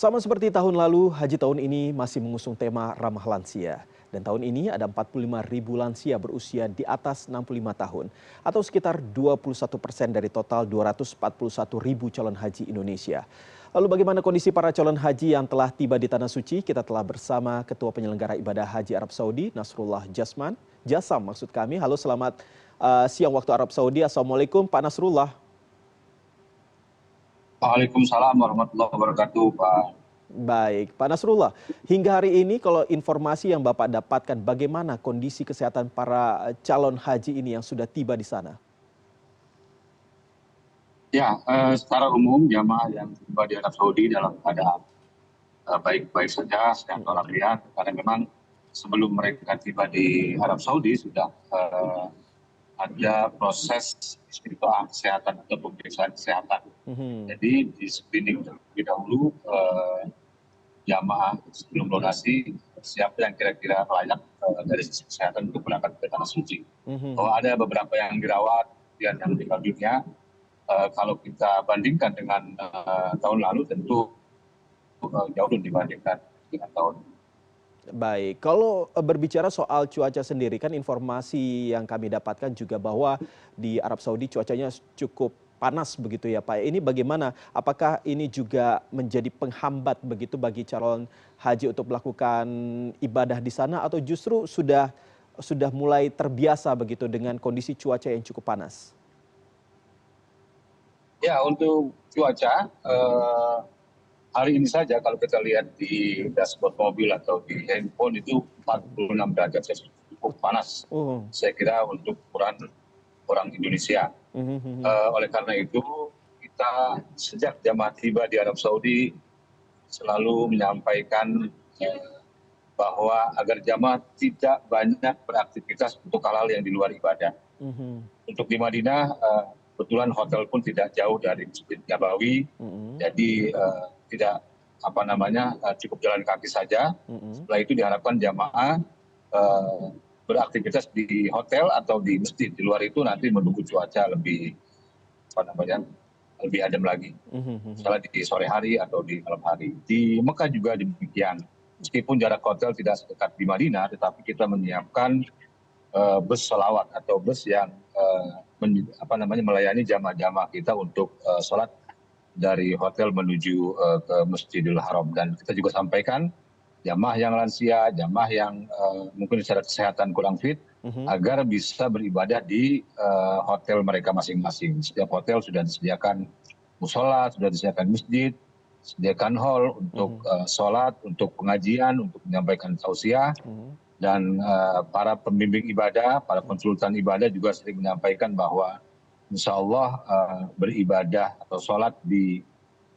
Sama seperti tahun lalu, haji tahun ini masih mengusung tema ramah lansia. Dan tahun ini ada 45.000 lansia berusia di atas 65 tahun atau sekitar 21% dari total 241.000 calon haji Indonesia. Lalu bagaimana kondisi para calon haji yang telah tiba di Tanah Suci? Kita telah bersama Ketua Penyelenggara Ibadah Haji Arab Saudi, Nasrullah Jasam maksud kami. Halo, selamat siang waktu Arab Saudi. Assalamualaikum Pak Nasrullah. Waalaikumsalam warahmatullahi wabarakatuh, Pak. Baik, Pak Nasrullah, hingga hari ini kalau informasi yang Bapak dapatkan bagaimana kondisi kesehatan para calon haji ini yang sudah tiba di sana? Ya, secara umum jamaah yang tiba di Arab Saudi dalam keadaan baik-baik saja, sehat walafiat, karena memang sebelum mereka tiba di Arab Saudi sudah ada proses istiqtoah kesehatan atau pemeriksaan kesehatan. Jadi di screening terlebih dahulu jamaah sebelum donasi siapa yang kira-kira layak dari sisi kesehatan untuk berangkat ke Tanah Suci. Bahwa ada beberapa yang dirawat dan yang meninggal dunia. Kalau kita bandingkan dengan tahun lalu tentu jauh dibandingkan dengan tahun ini. Baik, kalau berbicara soal cuaca sendiri, kan informasi yang kami dapatkan juga bahwa di Arab Saudi cuacanya cukup panas begitu ya Pak. Ini bagaimana? Apakah ini juga menjadi penghambat begitu bagi calon haji untuk melakukan ibadah di sana atau justru sudah mulai terbiasa begitu dengan kondisi cuaca yang cukup panas? Ya, untuk cuaca hari ini saja kalau kita lihat di dashboard mobil atau di handphone itu 46 derajat Celcius, cukup panas. Oh. Saya kira untuk ukuran orang Indonesia. Oleh karena itu kita sejak jamaah tiba di Arab Saudi selalu menyampaikan bahwa agar jamaah tidak banyak beraktivitas untuk hal-hal yang di luar ibadah. Untuk di Madinah kebetulan hotel pun tidak jauh dari Masjid Nabawi, jadi tidak cukup jalan kaki saja. Setelah itu diharapkan jamaah beraktivitas di hotel atau di masjid. Di luar itu nanti menunggu cuaca lebih lebih adem lagi. Misalnya di sore hari atau di malam hari. Di Mekah juga demikian. Meskipun jarak hotel tidak sedekat di Madinah, tetapi kita menyiapkan bus sholawat atau bus yang melayani jamaah-jamaah kita untuk sholat dari hotel menuju ke Masjidil Haram. Dan kita juga sampaikan jamaah yang lansia, jamaah yang mungkin secara kesehatan kurang fit, agar bisa beribadah di hotel mereka masing-masing. Setiap hotel sudah disediakan musola, sudah disediakan masjid, sediakan hall untuk sholat, untuk pengajian, untuk menyampaikan tausiah. Dan para pembimbing ibadah, para konsultan ibadah juga sering menyampaikan bahwa insya Allah beribadah atau sholat di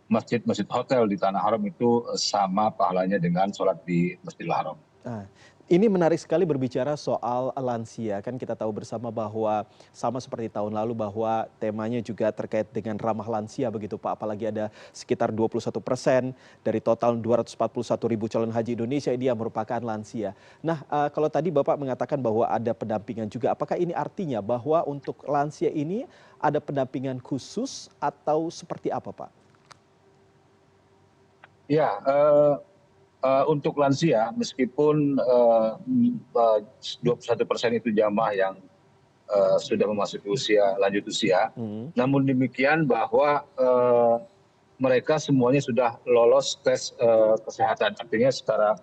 masjid-masjid hotel di Tanah Haram itu sama pahalanya dengan sholat di Masjidil Haram. Ini menarik sekali berbicara soal lansia. Kan kita tahu bersama bahwa sama seperti tahun lalu bahwa temanya juga terkait dengan ramah lansia begitu Pak. Apalagi ada sekitar 21% dari total 241.000 calon haji Indonesia ini yang merupakan lansia. Nah, kalau tadi Bapak mengatakan bahwa ada pendampingan juga, apakah ini artinya bahwa untuk lansia ini ada pendampingan khusus atau seperti apa Pak? Ya, untuk lansia, meskipun 21% itu jamaah yang sudah memasuki lanjut usia, namun demikian bahwa mereka semuanya sudah lolos tes kesehatan. Artinya secara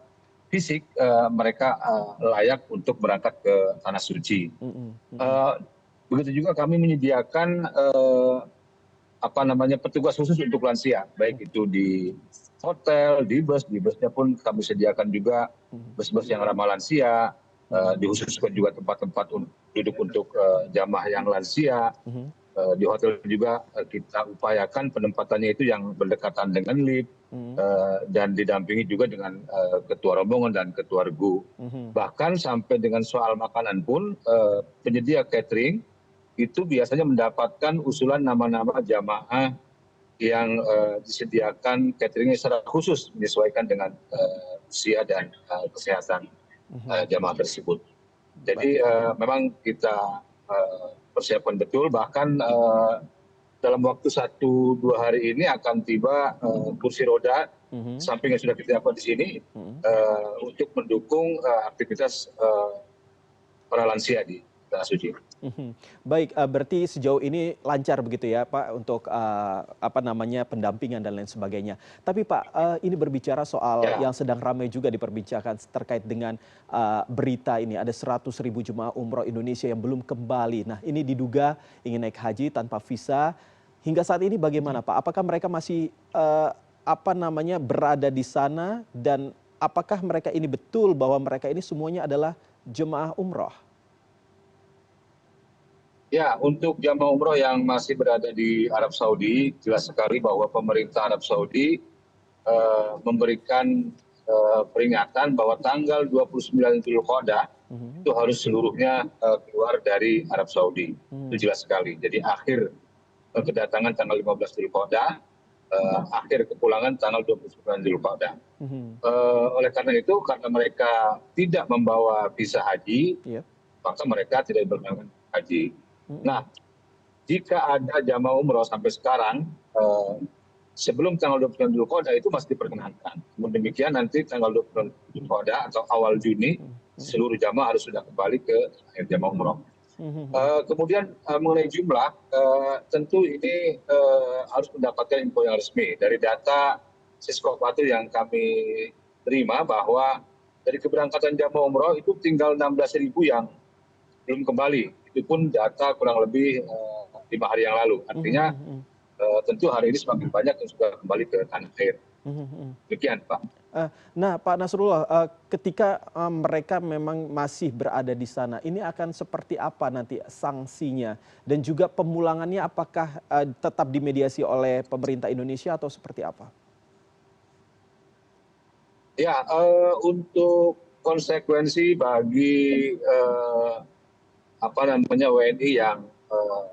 fisik mereka layak untuk berangkat ke Tanah Suci. Begitu juga kami menyediakan petugas khusus untuk lansia, baik itu di hotel, di busnya pun kami sediakan juga bus-bus yang ramah lansia, dikhususkan juga tempat-tempat duduk untuk jamaah yang lansia. Di hotel juga kita upayakan penempatannya itu yang berdekatan dengan lift, dan didampingi juga dengan ketua rombongan dan ketua regu. Bahkan sampai dengan soal makanan pun penyedia catering itu biasanya mendapatkan usulan nama-nama jamaah yang disediakan cateringnya secara khusus menyesuaikan dengan usia dan kesehatan jamaah tersebut. Jadi memang kita persiapkan betul, bahkan dalam waktu 1-2 hari ini akan tiba kursi roda Mhm. samping yang sudah kita lakukan di sini Mhm. untuk mendukung aktivitas para lansia di Tanah Suci. Mhm. Baik, berarti sejauh ini lancar begitu ya Pak untuk, apa namanya, pendampingan dan lain sebagainya. Tapi Pak, ini berbicara soal Ya, yang sedang ramai juga diperbincangkan terkait dengan, berita ini, ada 100.000 jemaah umroh Indonesia yang belum kembali. Nah, ini diduga ingin naik haji tanpa visa. Hingga saat ini bagaimana Pak? Apakah mereka masih, apa namanya, berada di sana dan apakah mereka ini betul bahwa mereka ini semuanya adalah jemaah umroh? ya, untuk jamaah umroh yang masih berada di Arab Saudi, jelas sekali bahwa pemerintah Arab Saudi memberikan peringatan bahwa tanggal 29 Zulqa'dah Mhm. itu harus seluruhnya keluar dari Arab Saudi. Itu Mmm. jelas sekali. Jadi akhir kedatangan tanggal 15 Zulqa'dah, akhir kepulangan tanggal 29 Zulqa'dah. Mhm. Oleh karena itu, karena mereka tidak membawa visa haji, Iya. maka mereka tidak berangkat haji. Mhm. Nah, jika ada jamaah umroh sampai sekarang, sebelum tanggal 29 Zulqa'dah itu masih diperkenankan. Namun demikian nanti tanggal 29 Zulqa'dah atau awal Juni, Mhm. Mhm. seluruh jamaah harus sudah kembali ke akhir jamaah umroh. Mhm. Mhm. Kemudian mengenai jumlah, tentu ini harus mendapatkan info yang resmi. Dari data Siskopatu yang kami terima bahwa dari keberangkatan jamaah umroh itu tinggal 16.000 yang belum kembali. Itu pun data kurang lebih 5 hari yang lalu. Mhm. Artinya Mhm. tentu hari ini semakin banyak yang sudah kembali ke tanah air. Mhm. Mhm. Demikian, Pak. Nah, Pak Nasrullah, ketika, mereka memang masih berada di sana, ini akan seperti apa nanti sanksinya? Dan juga pemulangannya apakah, tetap dimediasi oleh pemerintah Indonesia atau seperti apa? Ya, untuk konsekuensi bagi apa namanya WNI yang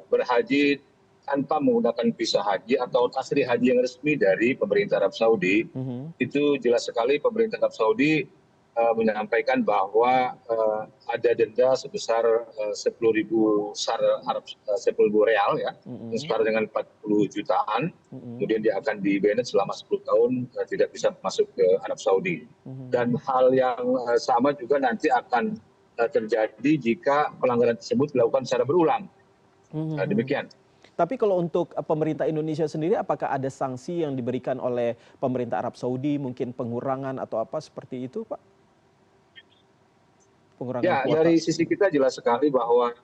berhaji tanpa menggunakan visa haji atau tasri haji yang resmi dari pemerintah Arab Saudi, Mhm. itu jelas sekali pemerintah Arab Saudi menyampaikan bahwa ada denda sebesar 10.000 SAR Arab, 10.000 real ya, yang Mhm. setara dengan 40 jutaan. Mhm. Kemudian dia akan di-banned selama 10 tahun tidak bisa masuk ke Arab Saudi. Mhm. Dan hal yang sama juga nanti akan terjadi jika pelanggaran tersebut dilakukan secara berulang. Mhm. Mhm. Demikian. Tapi kalau untuk, pemerintah Indonesia sendiri apakah ada sanksi yang diberikan oleh pemerintah Arab Saudi, mungkin pengurangan atau apa seperti itu, Pak? Pengurangan Ya, kuota? dari sisi kita jelas sekali bahwa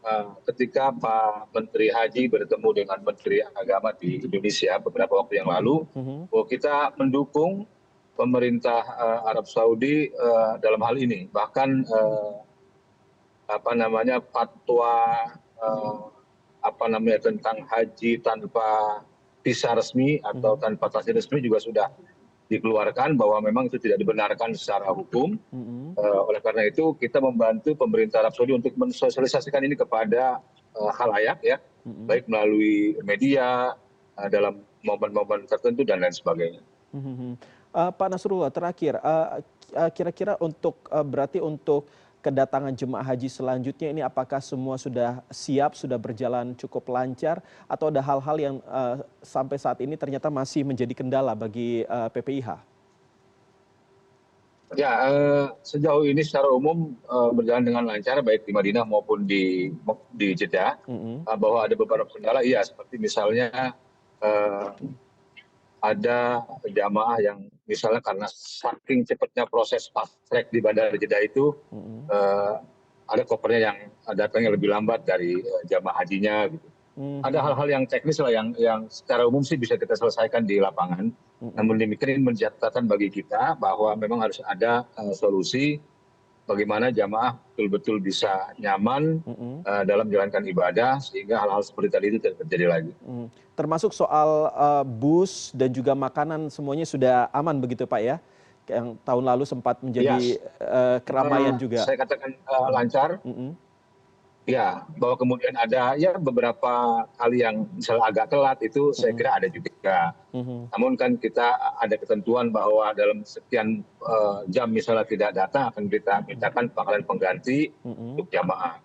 ketika Pak Menteri Haji bertemu dengan Menteri Agama di Indonesia beberapa waktu yang lalu, Mhm. bahwa kita mendukung pemerintah Arab Saudi dalam hal ini. Bahkan apa namanya fatwa eh, apa namanya tentang haji tanpa visa resmi atau Mhm. tanpa tasir resmi juga sudah dikeluarkan bahwa memang itu tidak dibenarkan secara hukum. Mhm. Oleh karena itu kita membantu pemerintah Arab Saudi untuk mensosialisasikan ini kepada khalayak ya, Mhm. baik melalui media dalam momen-momen tertentu dan lain sebagainya. Mhm. Mhm. Pak Nasrullah terakhir, kira-kira untuk, berarti untuk kedatangan jemaah haji selanjutnya ini apakah semua sudah siap, sudah berjalan cukup lancar atau ada hal-hal yang, sampai saat ini ternyata masih menjadi kendala bagi, PPIH? Ya, sejauh ini secara umum berjalan dengan lancar baik di Madinah maupun di Jeddah. Mhm. Bahwa ada beberapa kendala, iya seperti misalnya eh, ada jamaah yang misalnya karena saking cepatnya proses fast track di Bandara Jeddah itu Mhm. eh, ada kopernya yang datangnya lebih lambat dari jamaah hajinya gitu. Mmm. Ada Mhm. hal-hal yang teknis lah yang secara umum sih bisa kita selesaikan di lapangan. Mhm. Namun demikian ini menjadi catatan bagi kita bahwa memang harus ada solusi bagaimana jamaah betul-betul bisa nyaman Mhm. dalam menjalankan ibadah sehingga hal-hal seperti tadi itu tidak terjadi lagi. Mhm. Termasuk soal, bus dan juga makanan semuanya sudah aman begitu Pak ya? Yang tahun lalu sempat Ya, menjadi, keramaian juga. saya katakan lancar. Mhm. Ya, bahwa kemudian ada ya beberapa kali yang misalnya agak telat itu saya Mhm. kira ada juga. Mhm. Namun kan kita ada ketentuan bahwa dalam sekian jam misalnya tidak datang akan kita mintakan pangkalan pengganti Mhm. untuk jamaah.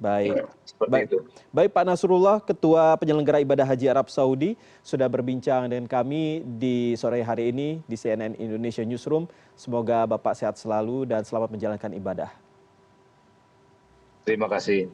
Baik. Seperti Baik. itu. Baik Pak Nasrullah, Ketua Penyelenggara Ibadah Haji Arab Saudi, sudah berbincang dengan kami di sore hari ini di CNN Indonesia Newsroom. Semoga Bapak sehat selalu dan selamat menjalankan ibadah. Terima kasih.